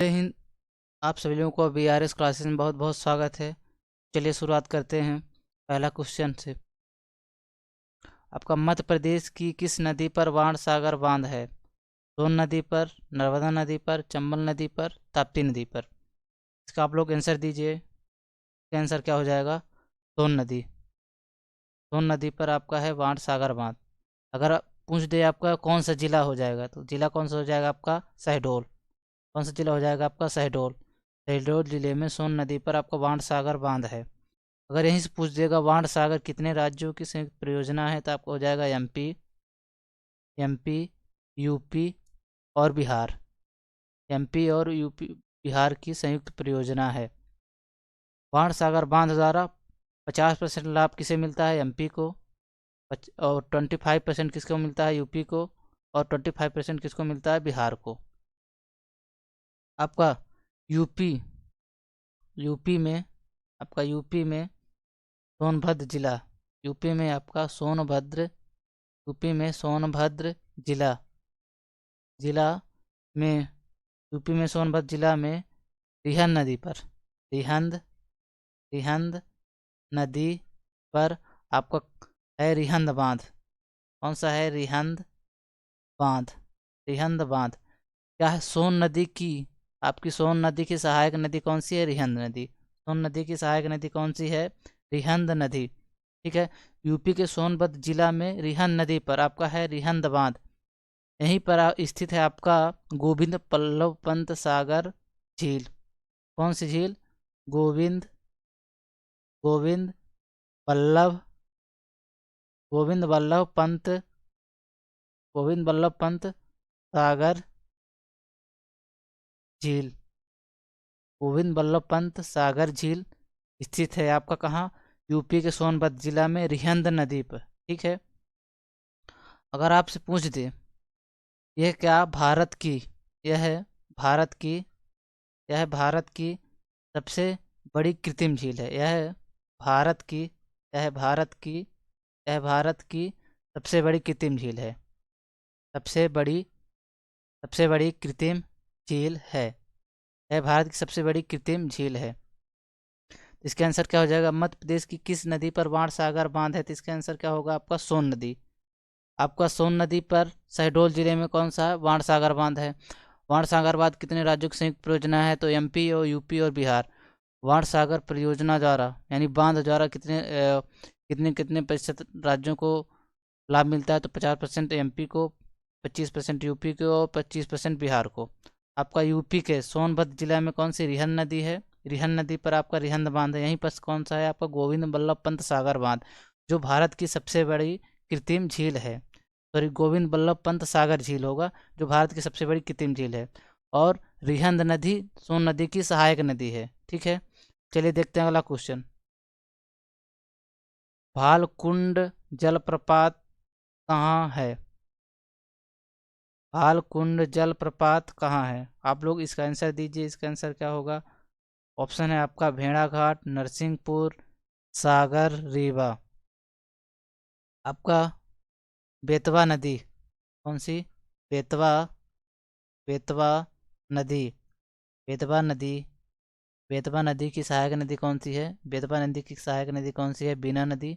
जय हिंद। आप सभी लोगों को बीआरएस क्लासेस में बहुत बहुत स्वागत है। चलिए शुरुआत करते हैं पहला क्वेश्चन से। आपका मध्य प्रदेश की किस नदी पर बाण सागर बांध है? सोन नदी पर, नर्मदा नदी पर, चंबल नदी पर, ताप्ती नदी पर। इसका आप लोग आंसर दीजिए। इसका आंसर क्या हो जाएगा? सोन नदी। सोन नदी पर आपका है बाण सागर बांध। अगर पूछ दे आपका कौन सा जिला हो जाएगा, तो जिला कौन सा हो जाएगा आपका? शहडोल। कौन सा जिला हो जाएगा आपका? शहडोल। शहडोल जिले में सोन नदी पर आपका बाण सागर बांध है। अगर यहीं से पूछ देगा बाण सागर कितने राज्यों की संयुक्त परियोजना है, तो आपको हो जाएगा एमपी, यूपी और बिहार। एमपी और यूपी बिहार की संयुक्त परियोजना है। बाण सागर बांध द्वारा 50% लाभ किसे मिलता है? एमपी को। और 25% किसको मिलता है? यूपी को। और 25% किसको मिलता है? बिहार को। आपका यूपी यूपी में आपका यूपी में सोनभद्र जिला। यूपी में आपका सोनभद्र यूपी में सोनभद्र जिला जिला में यूपी में सोनभद्र जिला में रिहंद नदी पर रिहंद रिहंद नदी पर आपका है रिहंद बांध। कौन सा है? रिहंद बांध। रिहंद बांध क्या है? सोन नदी की आपकी सोन नदी की सहायक नदी कौन सी है? रिहंद नदी। सोन नदी की सहायक नदी कौन सी है? रिहंद नदी। ठीक है। यूपी के सोनभद्र जिला में रिहंद नदी पर आपका है रिहंद बांध। यहीं पर स्थित है आपका गोविंद पल्लव पंत सागर झील। कौन सी झील? गोविंद गोविंद वल्लभ गोविंद वल्लभ पंत गोविंद वल्लभ पंत सागर झील। गोविंद वल्लभ पंत सागर झील स्थित है आपका कहाँ? यूपी के सोनभद्र जिला में रिहंद नदी पर। ठीक है। अगर आपसे पूछ दे यह क्या भारत की यह है भारत की यह है भारत की सबसे बड़ी कृत्रिम झील है। भारत की यह है भारत की यह भारत की सबसे बड़ी कृत्रिम झील है। सबसे बड़ी कृत्रिम झील है। यह भारत की सबसे बड़ी कृत्रिम झील है। तो इसका आंसर क्या हो जाएगा? मध्य प्रदेश की किस नदी पर बाण सागर बांध है? तो इसका आंसर क्या होगा आपका? सोन नदी। आपका सोन नदी पर शहडोल जिले में कौन सा है? बाण सागर बांध है। बाण सागर बांध कितने राज्यों की संयुक्त परियोजना है? तो एमपी और यूपी और बिहार। बाण सागर परियोजना द्वारा यानी बांध द्वारा कितने कितने प्रतिशत राज्यों को लाभ मिलता है? तो 50% एमपी को, 25% यूपी को और 25% बिहार को। आपका यूपी के सोनभद्र जिला में कौन सी रिहंद नदी है? रिहंद नदी पर आपका रिहंद बांध है। यहीं पर कौन सा है आपका? गोविंद बल्लभ पंत सागर बांध, जो भारत की सबसे बड़ी कृत्रिम झील है। सॉरी, गोविंद बल्लभ पंत सागर झील होगा, जो भारत की सबसे बड़ी कृत्रिम झील है। और रिहंद नदी सोन नदी की सहायक नदी है। ठीक है। चलिए देखते हैं अगला क्वेश्चन। भालकुंड जलप्रपात कहाँ है? भालकुंड जलप्रपात कहाँ है? आप लोग इसका आंसर दीजिए। इसका आंसर क्या होगा? ऑप्शन है आपका भेड़ाघाट, नरसिंहपुर, सागर, रीवा। आपका बेतवा नदी कौन सी? बेतवा बेतवा नदी बेतवा नदी बेतवा नदी की सहायक नदी कौन सी है? बेतवा नदी की सहायक नदी कौन सी है? बीना नदी।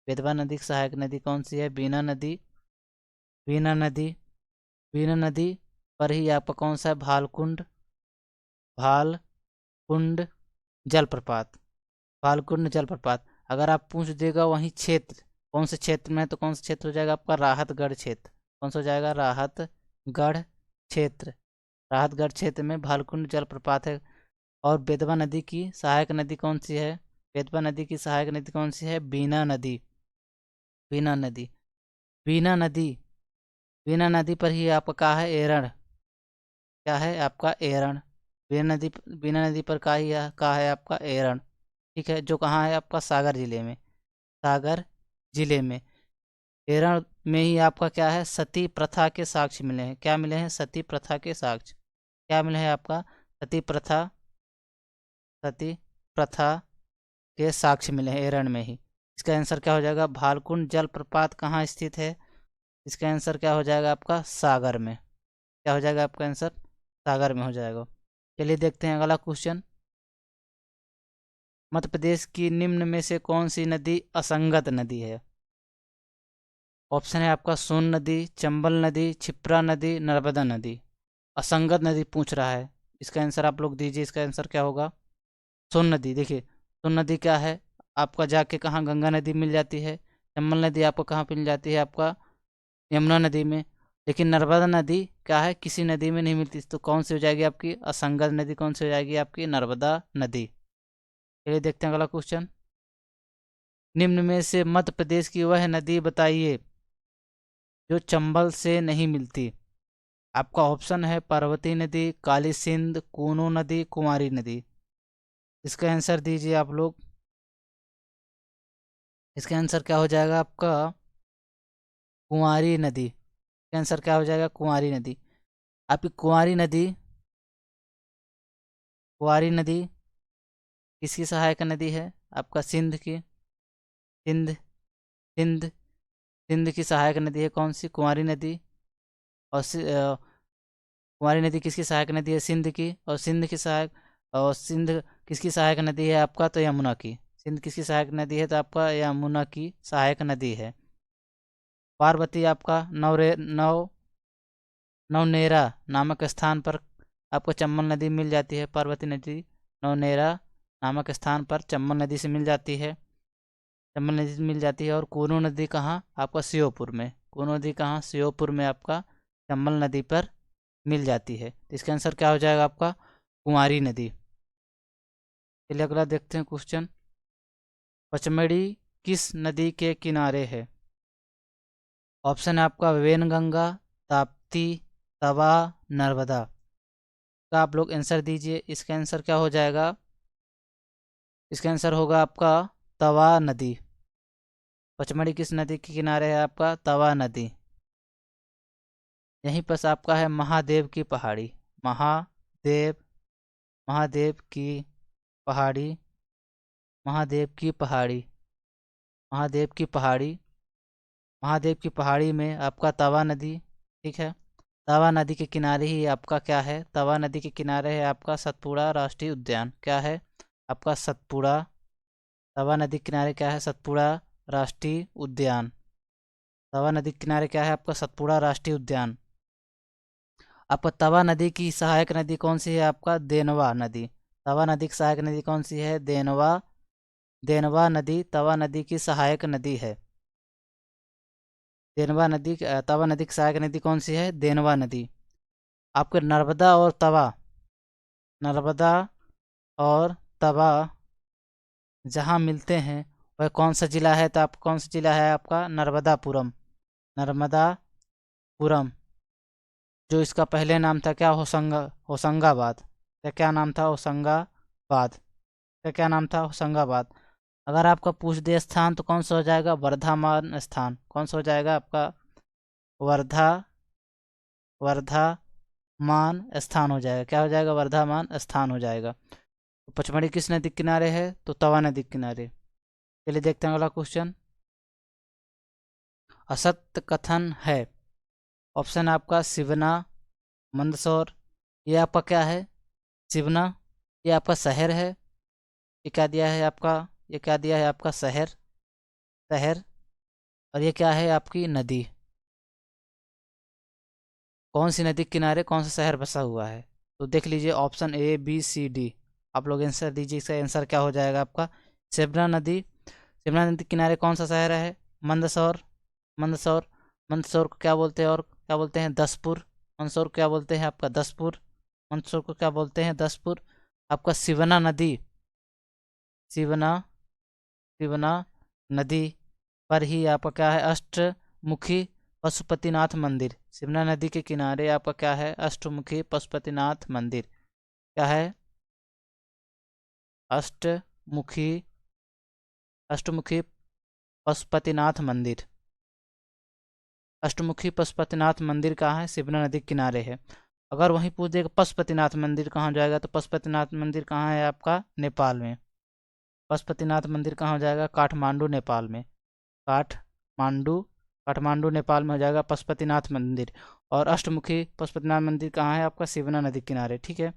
बेतवा नदी की सहायक नदी कौन सी है? बीना नदी। बीना नदी बीना नदी पर ही आपका कौन सा है? भालकुंड जलप्रपात। भालकुंड जलप्रपात। अगर आप पूछ देगा वहीं क्षेत्र कौन से क्षेत्र में है, तो कौन सा क्षेत्र हो जाएगा आपका? राहतगढ़ क्षेत्र। कौन सा हो जाएगा? राहतगढ़ क्षेत्र। राहतगढ़ क्षेत्र में भालकुंड जलप्रपात है। और बेतवा नदी की सहायक नदी कौन सी है? बेतवा नदी की सहायक नदी कौन सी है? बीना नदी। बीना नदी बीना नदी बीना नदी पर ही आपका कहा है? एरण। क्या है आपका? एरण। बीना नदी पर कहा है आपका? एरण। ठीक है। जो कहाँ है आपका? सागर जिले में। सागर जिले में एरण में ही आपका क्या है? सती प्रथा के साक्ष्य मिले हैं। क्या मिले हैं? सती प्रथा के साक्ष्य। क्या मिले हैं आपका? सती प्रथा सती प्रथा के साक्ष्य मिले हैं एरण में ही। इसका आंसर क्या हो जाएगा? भालकुंड जलप्रपात कहाँ स्थित है? इसका आंसर क्या हो जाएगा आपका? सागर में। क्या हो जाएगा आपका आंसर? सागर में हो जाएगा। चलिए देखते हैं अगला क्वेश्चन। मध्य प्रदेश की निम्न में से कौन सी नदी असंगत नदी है? ऑप्शन है आपका सोन नदी, चंबल नदी, क्षिप्रा नदी, नर्मदा नदी। असंगत नदी पूछ रहा है, इसका आंसर आप लोग दीजिए। इसका आंसर क्या होगा? सोन नदी। देखिए सोन नदी क्या है आपका, जाके कहाँ गंगा नदी मिल जाती है। चंबल नदी आपको कहाँ मिल जाती है? आपका यमुना नदी में। लेकिन नर्मदा नदी क्या है, किसी नदी में नहीं मिलती। तो कौन सी हो जाएगी आपकी असंगत नदी? कौन सी हो जाएगी आपकी? नर्मदा नदी। चलिए देखते हैं अगला क्वेश्चन। निम्न में से मध्य प्रदेश की वह नदी बताइए जो चंबल से नहीं मिलती। आपका ऑप्शन है पार्वती नदी, काली सिंध, कूनो नदी, कुमारी नदी। इसका आंसर दीजिए आप लोग। इसका आंसर क्या हो जाएगा आपका? कुंवारी नदी। इसका आंसर क्या हो जाएगा? कुंवारी नदी। आपकी कुंवारी नदी किसकी सहायक नदी है? आपका सिंध की। सिंध सिंध सिंध की सहायक नदी है। कौन सी? कुंवारी नदी। और कुंवारी नदी किसकी सहायक नदी है? सिंध की। और सिंध किसकी सहायक नदी है आपका? तो यमुना की। सिंध किसकी सहायक नदी है? तो आपका यमुना की सहायक नदी है। पार्वती आपका नवनेरा नामक स्थान पर आपको चंबल नदी मिल जाती है। पार्वती नदी नवनेरा नामक स्थान पर चंबल नदी से मिल जाती है। और कूनो नदी कहाँ? आपका श्योपुर में। कूनो नदी कहाँ? श्योपुर में आपका चंबल नदी पर मिल जाती है। तो इसका आंसर क्या हो जाएगा आपका? कुंवारी नदी। चलिए अगला देखते हैं क्वेश्चन। पचमढ़ी किस नदी के किनारे है? ऑप्शन है आपका वेनगंगा, ताप्ती, तवा, नर्मदा। का आप लोग आंसर दीजिए। इसका आंसर क्या हो जाएगा? इसका आंसर होगा आपका तवा नदी। पचमढ़ी किस नदी के किनारे है? आपका तवा नदी। यहीं पर आपका है महादेव की पहाड़ी। महादेव महादेव की पहाड़ी महादेव की पहाड़ी महादेव की पहाड़ी महादेव की पहाड़ी में आपका तवा नदी। ठीक है। तवा नदी के किनारे ही आपका क्या है? तवा नदी के किनारे है आपका सतपुड़ा राष्ट्रीय उद्यान। क्या है आपका? सतपुड़ा। तवा नदी के किनारे क्या है? सतपुड़ा राष्ट्रीय उद्यान। तवा नदी के किनारे क्या है आपका? सतपुड़ा राष्ट्रीय उद्यान। आपका तवा नदी की सहायक नदी कौन सी है? आपका देनवा नदी। तवा नदी की सहायक नदी कौन सी है? देनवा देनवा नदी तवा नदी की सहायक नदी है। तवा नदी की सहायक नदी कौन सी है? देनवा नदी। आपके नर्मदा और तवा जहाँ मिलते हैं वह कौन सा जिला है? तो आप कौन सा जिला है आपका? नर्मदापुरम। नर्मदापुरम। जो इसका पहले नाम था क्या? होशंगाबाद। क्या नाम था? होशंगाबाद। क्या नाम था? होशंगाबाद। अगर आपका पूछ दे स्थान तो कौन सा हो जाएगा? वर्धमान स्थान। कौन सा हो जाएगा आपका? वर्धा वर्धामान स्थान हो जाएगा। क्या हो जाएगा? वर्धमान स्थान हो जाएगा। तो पचमढ़ी किस नदी के किनारे है? तो तवा नदी के किनारे। चलिए देखते हैं अगला क्वेश्चन। असत्य कथन है। ऑप्शन आपका शिवना, मंदसौर। ये आपका क्या है? शिवना ये आपका शहर है। ये क्या दिया है आपका? ये क्या दिया है आपका? शहर। और ये क्या है आपकी? नदी। कौन सी नदी के किनारे कौन सा शहर बसा हुआ है? तो देख लीजिए option A B C D. आप लोग आंसर दीजिए। इसका आंसर क्या हो जाएगा आपका? शिवना नदी। शिवना नदी के किनारे कौन सा शहर है? मंदसौर। मंदसौर। मंदसौर को क्या बोलते हैं? और क्या बोलते हैं? दसपुर। मंदसौर को क्या बोलते हैं आपका? दसपुर। मंदसौर को क्या बोलते हैं? दसपुर। आपका शिवना नदी शिवना शिवना नदी पर ही आपका क्या है? अष्टमुखी पशुपतिनाथ मंदिर। शिवना नदी के किनारे आपका क्या है? अष्टमुखी पशुपतिनाथ मंदिर। क्या है? अष्टमुखी अष्टमुखी पशुपतिनाथ मंदिर। अष्टमुखी पशुपतिनाथ मंदिर कहाँ है? शिवना नदी के किनारे है। अगर वहीं पूछ देगा पशुपतिनाथ मंदिर कहाँ जाएगा, तो पशुपतिनाथ मंदिर कहाँ है आपका? नेपाल में। पशुपतिनाथ मंदिर कहाँ हो जाएगा? काठमांडू नेपाल में। काठमांडू काठमांडू नेपाल में हो जाएगा पशुपतिनाथ मंदिर। और अष्टमुखी पशुपतिनाथ मंदिर कहाँ है आपका? शिवना नदी किनारे। ठीक है।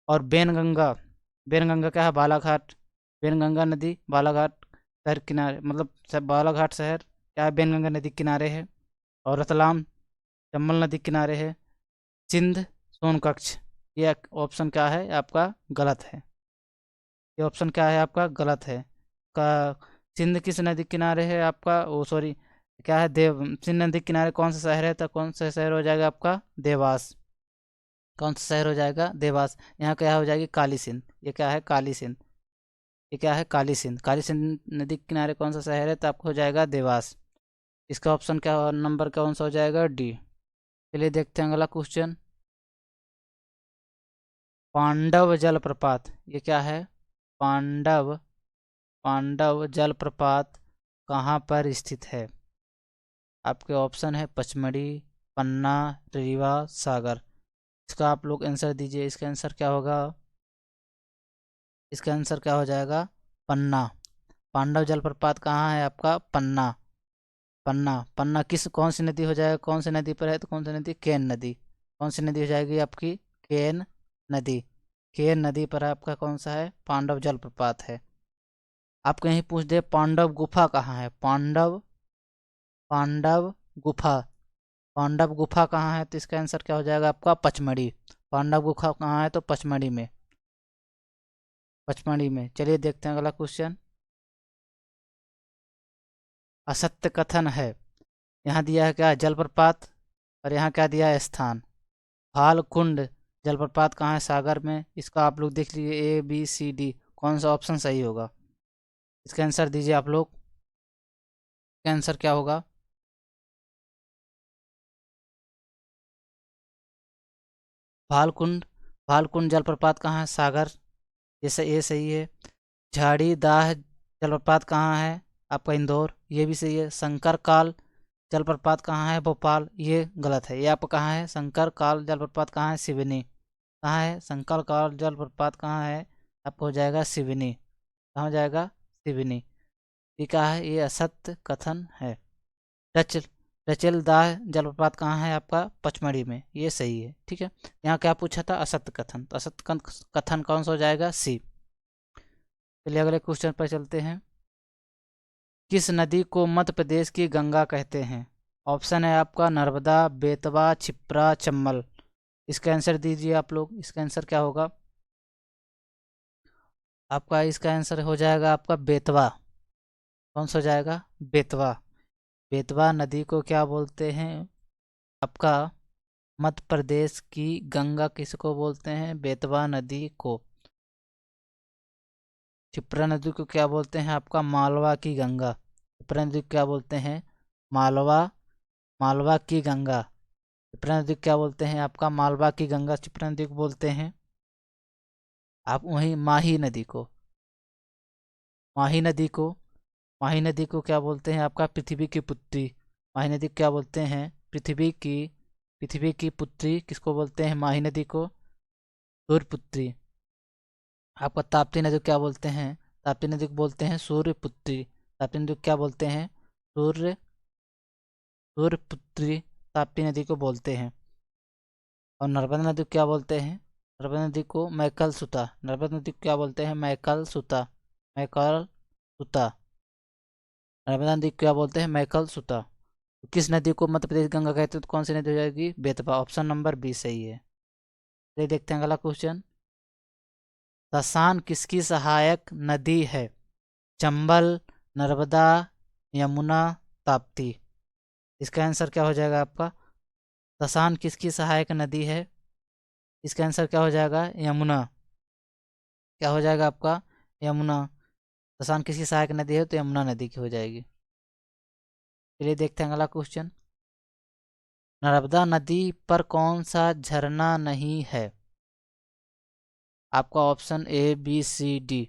और बेनगंगा, बेनगंगा क्या है, बालाघाट, बेनगंगा नदी बालाघाट शहर किनारे, मतलब बालाघाट शहर क्या है, बेनगंगा नदी किनारे है। और रतलाम चंबल नदी किनारे है। सिंध सोनकच्छ, ये ऑप्शन क्या है आपका, गलत है। ये ऑप्शन क्या है आपका, गलत है। का सिंध किस नदी किनारे है आपका, ओ सॉरी, क्या है, देव, सिंध नदी किनारे कौन सा शहर है, तो कौन सा शहर हो जाएगा आपका, देवास। कौन सा शहर हो जाएगा, देवास। यहाँ क्या हो जाएगी, काली सिंध, ये क्या है, काली सिंध, ये क्या है, काली सिंध। काली सिंध नदी के किनारे कौन सा शहर है, तो आपको हो जाएगा देवास। इसका ऑप्शन क्या नंबर कौन सा हो जाएगा, डी। चलिए देखते हैं अगला क्वेश्चन। पांडव जलप्रपात, ये क्या है, पांडव, पांडव जलप्रपात कहाँ पर स्थित है। आपके ऑप्शन है पचमढ़ी, पन्ना, रीवा, सागर। इसका आप लोग आंसर दीजिए। इसका आंसर क्या होगा, इसका आंसर क्या हो जाएगा, पन्ना। पांडव जलप्रपात कहाँ है आपका, पन्ना। पन्ना, पन्ना किस, कौन सी नदी हो जाएगा, कौन सी नदी पर है, तो कौन सी नदी, केन नदी। कौन सी नदी हो जाएगी आपकी, केन नदी। केन नदी पर आपका कौन सा है, पांडव जलप्रपात है। आप कहीं पूछ दे पांडव गुफा कहाँ है, पांडव, पांडव गुफा, पांडव गुफा कहाँ है, तो इसका आंसर क्या हो जाएगा आपका, पचमढ़ी। पांडव गुफा कहाँ है, तो पचमढ़ी में, पचमढ़ी में। चलिए देखते हैं अगला क्वेश्चन। असत्य कथन है, यहाँ दिया है क्या, जलप्रपात, और यहाँ क्या दिया है, स्थान। भालकुंड जलप्रपात कहाँ है, सागर में। इसका आप लोग देख लीजिए, ABCD कौन सा ऑप्शन सही होगा। इसका आंसर दीजिए आप लोग। इसका आंसर क्या होगा, भालकुंड, भालकुंड जलप्रपात कहाँ है, सागर, जैसे ये सही है। झाड़ी दाह जलप्रपात कहाँ है आपका, इंदौर, ये भी सही है। शंकर काल जलप्रपात कहाँ है, भोपाल, ये गलत है। ये आपका कहाँ है, शंकर काल जलप्रपात कहाँ है, सिवनी। कहाँ है, शंकर काल जलप्रपात कहाँ है, आपको हो जाएगा सिवनी। कहाँ हो जाएगा, सिवनी। ये क्या है, ये असत्य कथन है। रच रचेल दाह जलप्रपात कहाँ है आपका, पचमढ़ी में, ये सही है। ठीक है, यहाँ क्या पूछा था, असत्य कथन, तो असत्य कथन कौन सा हो जाएगा, सी। चलिए अगले क्वेश्चन पर चलते हैं। किस नदी को मध्य प्रदेश की गंगा कहते हैं। ऑप्शन है आपका नर्मदा, बेतवा, क्षिप्रा, चंबल। इसका आंसर दीजिए आप लोग। इसका आंसर क्या होगा आपका, इसका आंसर हो जाएगा आपका बेतवा। कौन सा हो जाएगा, बेतवा। बेतवा नदी को क्या बोलते हैं आपका, मध्य प्रदेश की गंगा किसको बोलते हैं, बेतवा नदी को। क्षिप्रा नदी को क्या बोलते हैं आपका, मालवा की गंगा। क्षिप्रा नदी को क्या बोलते हैं, मालवा, मालवा की गंगा। क्षिप्रा नदी को क्या बोलते हैं आपका, मालवा की गंगा क्षिप्रा नदी को बोलते हैं। आप वहीं माही नदी को, माही नदी को, माही नदी को क्या बोलते हैं आपका, पृथ्वी की पुत्री। माही नदी को क्या बोलते हैं, पृथ्वी की, पृथ्वी की पुत्री किसको बोलते हैं, माही नदी को, सूर्यपुत्री। आपका ताप्ती नदी को क्या बोलते हैं, ताप्ती नदी को बोलते हैं सूर्यपुत्री। ताप्ती नदी को क्या बोलते हैं, सूर्य, सूर्यपुत्री ताप्ती नदी को बोलते हैं। और नर्मदा नदी को क्या बोलते हैं, नर्मदा नदी को मैकल सुता। नर्मदा नदी को क्या बोलते हैं, मैकल सुता, मैकल सुता। नर्मदा नदी को क्या बोलते हैं, मैकल सुता। तो किस नदी को मध्य प्रदेश गंगा कहते हैं, तो कौन सी नदी हो जाएगी, बेतवा। ऑप्शन नंबर बी सही है। ये देखते हैं अगला क्वेश्चन। तसान किसकी सहायक नदी है, चंबल, नर्मदा, यमुना, ताप्ती। इसका आंसर क्या हो जाएगा आपका, तसान किसकी सहायक नदी है। इसका आंसर क्या हो जाएगा, यमुना। क्या हो जाएगा आपका, यमुना। तसान किसकी सहायक नदी है, तो यमुना नदी की हो जाएगी। चलिए देखते हैं अगला क्वेश्चन। नर्मदा नदी पर कौन सा झरना नहीं है। आपका ऑप्शन ABCD,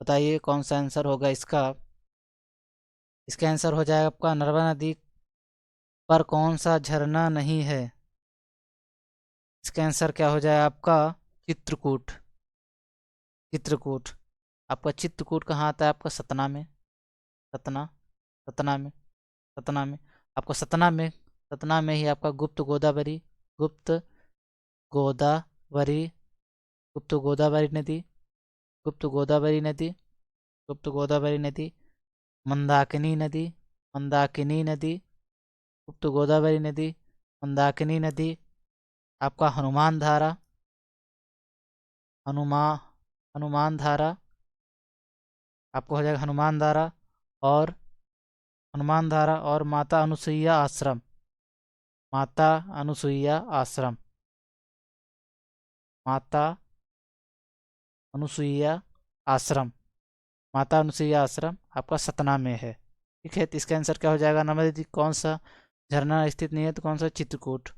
बताइए कौन सा आंसर होगा इसका। इसका आंसर हो जाएगा आपका, नर्मदा नदी पर कौन सा झरना नहीं है। इसका आंसर क्या हो जाए आपका, चित्रकूट, चित्रकूट। आपका चित्रकूट कहाँ आता है आपका, सतना में, सतना, सतना में, सतना में। आपका सतना में, सतना में ही आपका गुप्त गोदावरी, गुप्त गोदावरी गुप्त गोदावरी नदी, गुप्त गोदावरी नदी, गुप्त गोदावरी नदी, मंदाकिनी नदी, मंदाकिनी नदी, गुप्त गोदावरी नदी, मंदाकिनी नदी, आपका हनुमान धारा, हनुमान धारा, आपको हो जाएगा हनुमान धारा, और हनुमान धारा और माता अनुसुईया आश्रम, माता अनुसुईया आश्रम, माता अनुसुईया आश्रम, माता अनुसुईया आश्रम आपका सतना में है। ठीक है, तो इसका आंसर क्या हो जाएगा? नंबर जी, कौन सा झरना स्थित नहीं है? तो कौन सा? चित्रकूट।